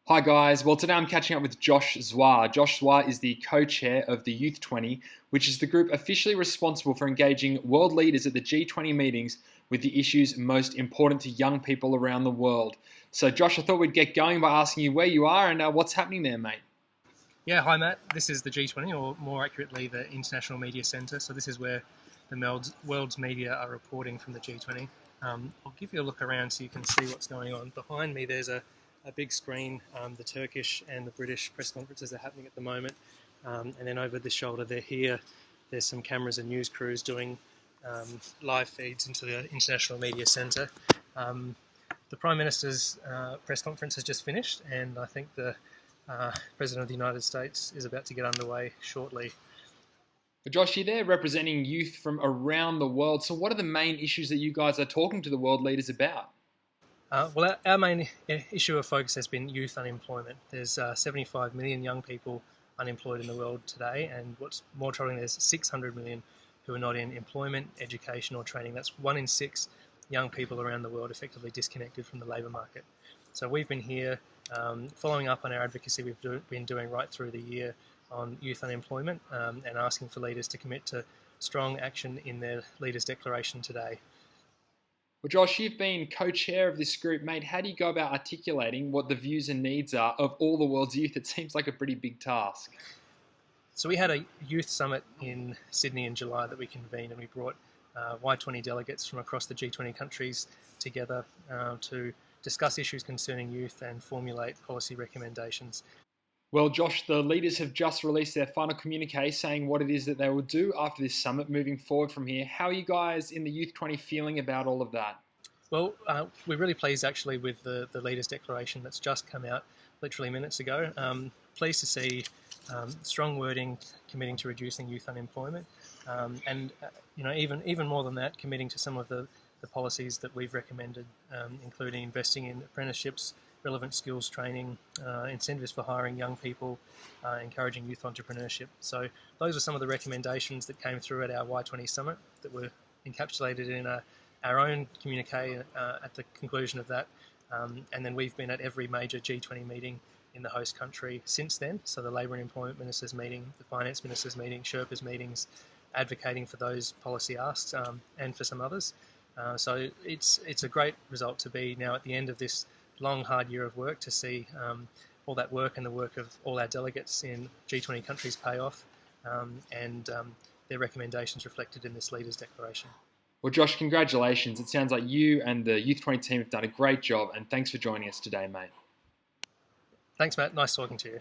Hi guys, well today I'm catching up with Josh Zwar. Josh Zwar is the co-chair of the Youth 20, which is the group officially responsible for engaging world leaders at the G20 meetings with the issues most important to young people around the world. So Josh, I thought we'd get going by asking you where you are and what's happening there, mate. Yeah, hi Matt. This is the G20, or more accurately, the International Media Centre. So this is where the world's media are reporting from the G20. I'll give you a look around so you can see what's going on. Behind me, there's a big screen. The Turkish and the British press conferences are happening at the moment. And then over this shoulder there, here, there's some cameras and news crews doing live feeds into the International Media Centre. The Prime Minister's press conference has just finished, and I think the President of the United States is about to get underway shortly. Josh, you're there representing youth from around the world. So what are the main issues that you guys are talking to the world leaders about? Well, our main issue of focus has been youth unemployment. There's 75 million young people unemployed in the world today, and what's more troubling, there's 600 million who are not in employment, education, or training. That's 1 in 6 young people around the world effectively disconnected from the labour market. So we've been here following up on our advocacy we've been doing right through the year on youth unemployment and asking for leaders to commit to strong action in their Leaders' Declaration today. Well, Josh, you've been co-chair of this group, mate. How do you go about articulating what the views and needs are of all the world's youth? It seems like a pretty big task. So we had a youth summit in Sydney in July that we convened, and we brought Y20 delegates from across the G20 countries together to discuss issues concerning youth and formulate policy recommendations. Well, Josh, the leaders have just released their final communique saying what it is that they will do after this summit moving forward from here. How are you guys in the Youth 20 feeling about all of that? Well, we're really pleased actually with the Leaders' Declaration that's just come out literally minutes ago. Pleased to see strong wording committing to reducing youth unemployment, and even more than that, committing to some of the policies that we've recommended, including investing in apprenticeships, relevant skills training, incentives for hiring young people, encouraging youth entrepreneurship. So those are some of the recommendations that came through at our Y20 summit that were encapsulated in our own communique at the conclusion of that. And then we've been at every major G20 meeting in the host country since then. So the Labour and Employment Ministers meeting, the Finance Ministers meeting, Sherpa's meetings, advocating for those policy asks and for some others. So it's a great result to be now at the end of this long, hard year of work to see all that work and the work of all our delegates in G20 countries pay off and their recommendations reflected in this Leaders' Declaration. Well, Josh, congratulations. It sounds like you and the Youth 20 team have done a great job, and thanks for joining us today, mate. Thanks, Matt. Nice talking to you.